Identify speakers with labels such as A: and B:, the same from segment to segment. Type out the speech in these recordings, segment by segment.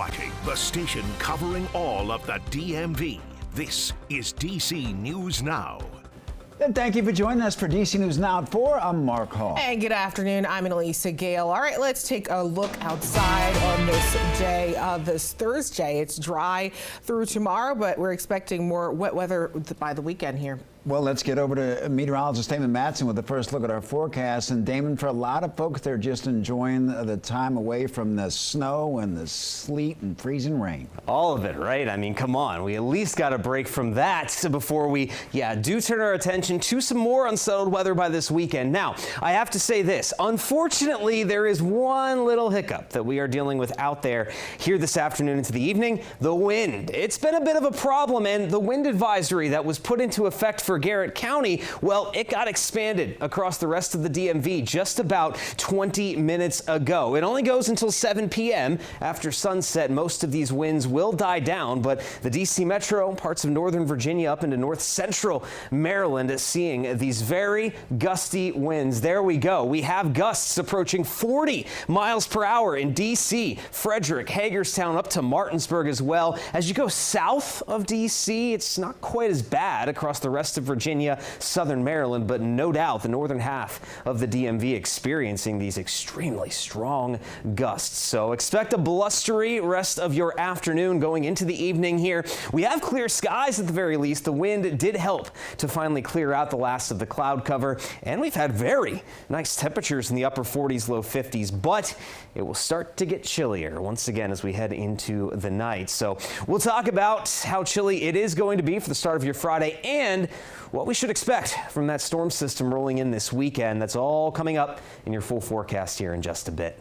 A: watching the station covering all of the DMV. This is DC News Now.
B: And thank you for joining us for DC News Now at 4. I'm Mark Hall.
C: And good afternoon. I'm Annalisa Gale. All right, let's take a look outside on this day, this Thursday. It's dry through tomorrow, but we're expecting more wet weather by the weekend here.
B: Well, let's get over to meteorologist Damon Matson with the first look at our forecast. And Damon, for a lot of folks, they're just enjoying the time away from the snow and the sleet and freezing rain.
D: All of it, right? I mean, come on. We at least got a break from that before we, do turn our attention to some more unsettled weather by this weekend. Now, I have to say this. Unfortunately, there is one little hiccup that we are dealing with out there here this afternoon into the evening. The wind. It's been a bit of a problem, and the wind advisory that was put into effect for Garrett County, well, it got expanded across the rest of the DMV just about 20 minutes ago. It only goes until 7 p.m. After sunset, most of these winds will die down, but the DC Metro, parts of Northern Virginia up into north central Maryland is seeing these very gusty winds. There we go. We have gusts approaching 40 miles per hour in DC, Frederick, Hagerstown, up to Martinsburg as well. As you go south of DC, it's not quite as bad across the rest of Virginia, southern Maryland, but no doubt the northern half of the DMV experiencing these extremely strong gusts. So expect a blustery rest of your afternoon going into the evening here. We have clear skies at the very least. The wind did help to finally clear out the last of the cloud cover, and we've had very nice temperatures in the upper 40s, low 50s, but it will start to get chillier once again as we head into the night. So we'll talk about how chilly it is going to be for the start of your Friday and what we should expect from that storm system rolling in this weekend. That's all coming up in your full forecast here in just a bit.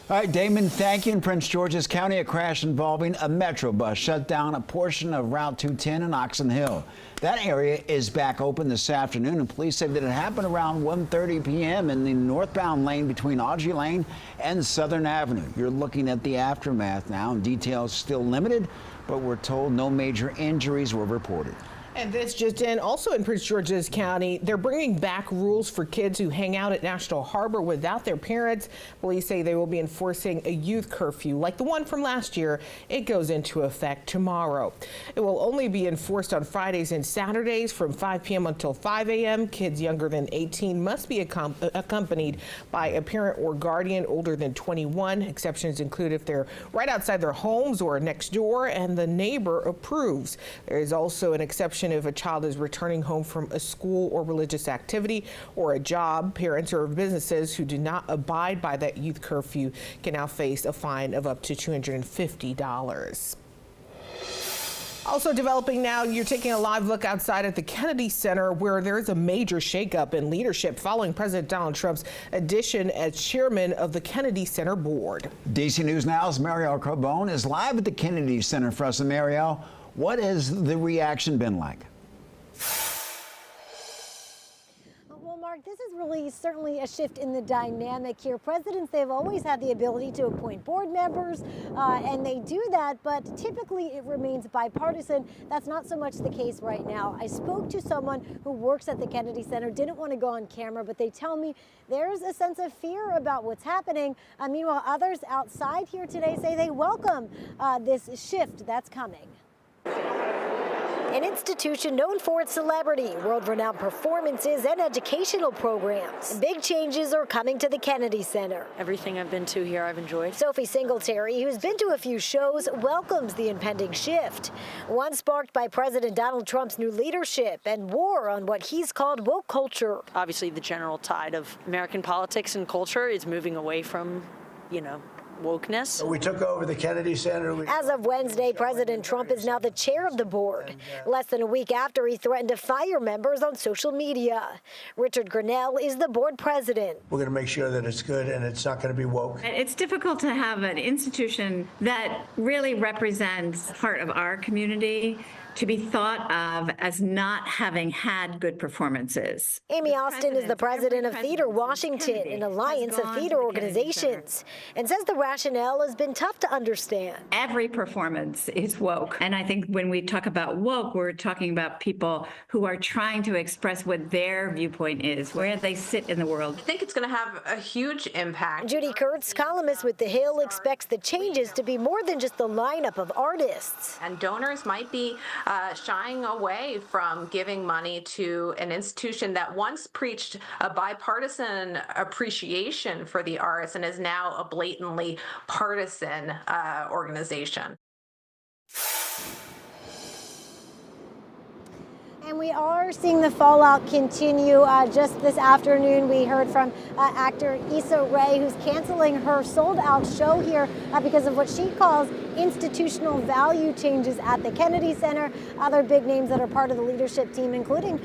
B: All right, Damon, thank you. In Prince George's County, a crash involving a Metro bus shut down a portion of Route 210 in Oxon Hill. That area is back open this afternoon, and police say that it happened around 1:30 p.m. in the northbound lane between Audrey Lane and Southern Avenue. You're looking at the aftermath now, and details still limited, but we're told no major injuries were reported.
C: And this just in, also in Prince George's County, they're bringing back rules for kids who hang out at National Harbor without their parents. Police say they will be enforcing a youth curfew like the one from last year. It goes into effect tomorrow. It will only be enforced on Fridays and Saturdays from 5 p.m. until 5 a.m. Kids younger than 18 must be accompanied by a parent or guardian older than 21. Exceptions include if they're right outside their homes or next door and the neighbor approves. There is also an exception if a child is returning home from a school or religious activity or a job. Parents or businesses who do not abide by that youth curfew can now face a fine of up to $250. Also developing now, you're taking a live look outside at the Kennedy Center, where there's a major shakeup in leadership following President Donald Trump's addition as chairman of the Kennedy Center board.
B: DC News Now's Mariel Carbone is live at the Kennedy Center for us. And Mariel, what has the reaction been like?
E: Well, Mark, this is really certainly a shift in the dynamic here. Presidents, they've always had the ability to appoint board members, and they do that, but typically it remains bipartisan. That's not so much the case right now. I spoke to someone who works at the Kennedy Center, didn't want to go on camera, but they tell me there's a sense of fear about what's happening. Meanwhile, others outside here today say they welcome this shift that's coming. An institution known for its celebrity, world-renowned performances, and educational programs. Big changes are coming to the Kennedy Center.
F: Everything I've been to here, I've enjoyed.
E: Sophie Singletary, who's been to a few shows, welcomes the impending shift. One sparked by President Donald Trump's new leadership and war on what he's called woke culture.
F: Obviously, the general tide of American politics and culture is moving away from, wokeness.
G: We took over the Kennedy Center.
E: As of Wednesday, President Trump is now the chair of the board, less than a week after he threatened to fire members on social media. Richard Grinnell is the board president.
G: We're going to make sure that it's good and it's not going to be woke.
H: It's difficult to have an institution that really represents part of our community to be thought of as not having had good performances.
E: Amy Austin is the president of Theater Washington, an alliance of theater organizations, and says the rationale has been tough to understand.
H: Every performance is woke. And I think when we talk about woke, we're talking about people who are trying to express what their viewpoint is, where they sit in the world.
I: I think it's going to have a huge impact.
E: Judy Kurtz, columnist with The Hill, expects the changes to be more than just the lineup of artists.
I: And donors might be shying away from giving money to an institution that once preached a bipartisan appreciation for the arts and is now a blatantly partisan organization.
E: And we are seeing the fallout continue. Just this afternoon, we heard from actor Issa Rae, who's canceling her sold-out show here because of what she calls institutional value changes at the Kennedy Center. Other big names that are part of the leadership team, including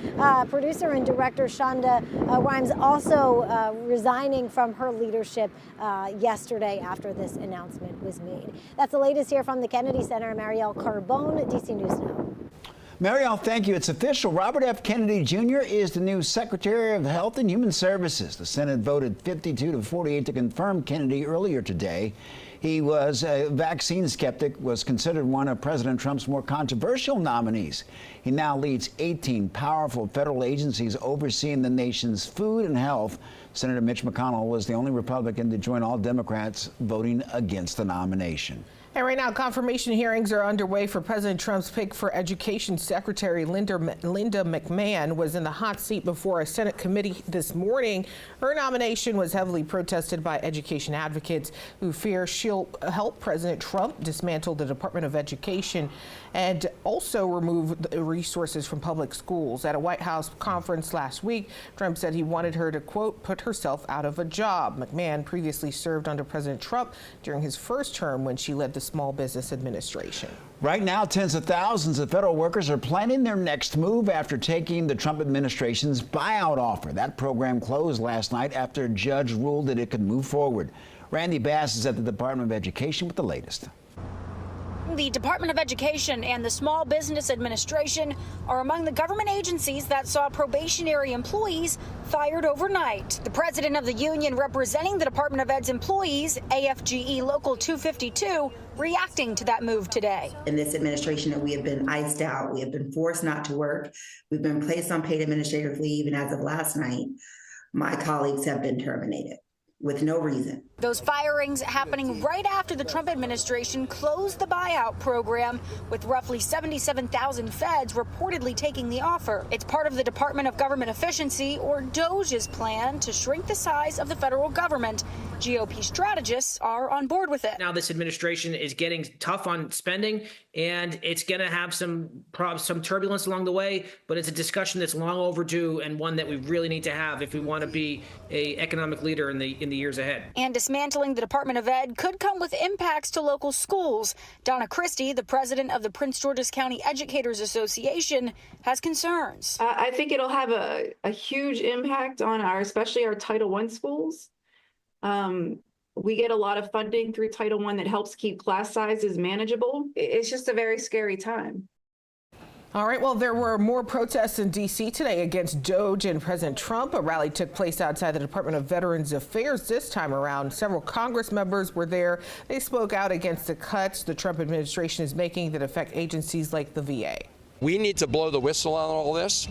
E: producer and director Shonda Rhimes, also resigning from her leadership yesterday after this announcement was made. That's the latest here from the Kennedy Center. Marielle Carbone, DC News Now.
B: Marielle, thank you. It's official. Robert F. Kennedy Jr. is the new Secretary of Health and Human Services. The Senate voted 52 to 48 to confirm Kennedy earlier today. He was a vaccine skeptic, was considered one of President Trump's more controversial nominees. He now leads 18 powerful federal agencies overseeing the nation's food and health. Senator Mitch McConnell was the only Republican to join all Democrats voting against the nomination.
C: And right now, confirmation hearings are underway for President Trump's pick for Education Secretary. Linda McMahon was in the hot seat before a Senate committee this morning. Her nomination was heavily protested by education advocates who fear she'll help President Trump dismantle the Department of Education and also remove the resources from public schools. At a White House conference last week, Trump said he wanted her to, quote, put herself out of a job. McMahon previously served under President Trump during his first term when she led the Small Business Administration.
B: Right now, tens of thousands of federal workers are planning their next move after taking the Trump administration's buyout offer. That program closed last night after a judge ruled that it could move forward. Randy Bass is at the Department of Education with the latest.
J: The Department of Education and the Small Business Administration are among the government agencies that saw probationary employees fired overnight. The president of the union representing the Department of Ed's employees, AFGE Local 252, reacting to that move today.
K: In this administration, we have been iced out. We have been forced not to work. We've been placed on paid administrative leave. And as of last night, my colleagues have been terminated with no reason.
J: Those firings happening right after the Trump administration closed the buyout program, with roughly 77,000 feds reportedly taking the offer. It's part of the Department of Government Efficiency, or DOGE's plan to shrink the size of the federal government. GOP strategists are on board with it.
L: Now this administration is getting tough on spending, and it's going to have some turbulence along the way, but it's a discussion that's long overdue and one that we really need to have if we want to be an economic leader in the years ahead.
J: And dismantling the Department of Ed could come with impacts to local schools. Donna Christie, the president of the Prince George's County Educators Association, has concerns.
M: I think it'll have a huge impact on especially our Title I schools. We get a lot of funding through Title I that helps keep class sizes manageable. It's just a very scary time.
C: All right, well, there were more protests in D.C. today against DOGE and President Trump. A rally took place outside the Department of Veterans Affairs this time around. Several Congress members were there. They spoke out against the cuts the Trump administration is making that affect agencies like the VA.
N: We need to blow the whistle on all this.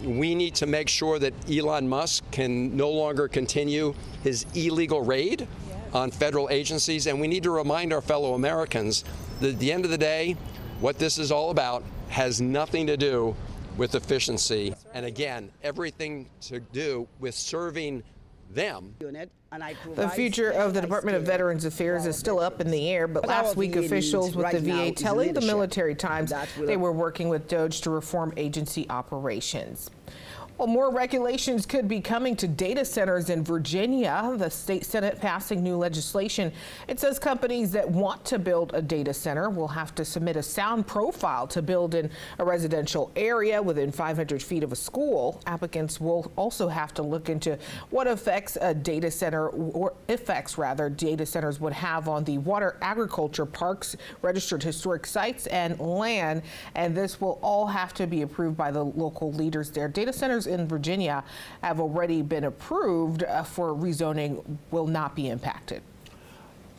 N: We need to make sure that Elon Musk can no longer continue his illegal raid on federal agencies. And we need to remind our fellow Americans that at the end of the day, what this is all about has nothing to do with efficiency. And again, everything to do with serving them.
C: The future of the Department of Veterans Affairs is still up in the air, but last week officials with the VA telling the Military Times they were working with DOGE to reform agency operations. Well, more regulations could be coming to data centers in Virginia. The state Senate passing new legislation. It says companies that want to build a data center will have to submit a sound profile to build in a residential area within 500 feet of a school. Applicants will also have to look into what effects a data center or effects rather data centers would have on the water, agriculture, parks, registered historic sites and land. And this will all have to be approved by the local leaders there. Data centers in Virginia have already been approved for rezoning, will not be impacted.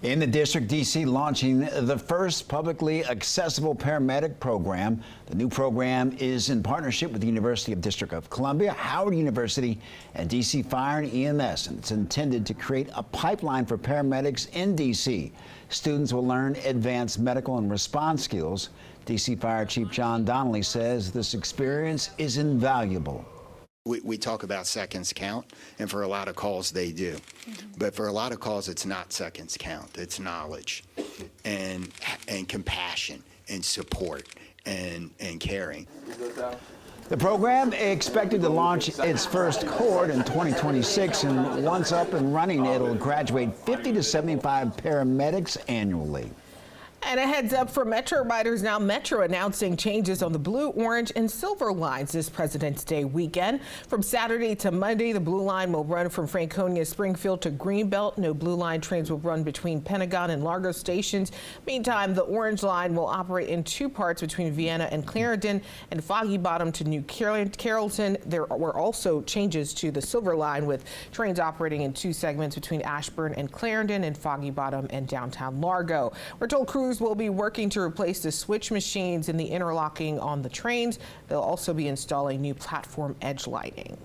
B: In the district, D.C. launching the first publicly accessible paramedic program. The new program is in partnership with the University of District of Columbia, Howard University, and D.C. Fire and EMS. And it's intended to create a pipeline for paramedics in D.C. Students will learn advanced medical and response skills. D.C. Fire Chief John Donnelly says this experience is invaluable.
O: We talk about seconds count, and for a lot of calls they do. But for a lot of calls, it's not seconds count. It's knowledge and compassion and support and caring.
B: The program expected to launch its first cohort in 2026, and once up and running, it'll graduate 50 to 75 paramedics annually.
C: And a heads up for Metro riders now. Metro announcing changes on the Blue, Orange, and Silver lines this President's Day weekend. From Saturday to Monday, the Blue Line will run from Franconia, Springfield to Greenbelt. No Blue Line trains will run between Pentagon and Largo stations. Meantime, the Orange Line will operate in two parts between Vienna and Clarendon and Foggy Bottom to New Carrollton. There were also changes to the Silver Line, with trains operating in two segments between Ashburn and Clarendon and Foggy Bottom and downtown Largo. We're told crews will be working to replace the switch machines and the interlocking on the trains. They'll also be installing new platform edge lighting.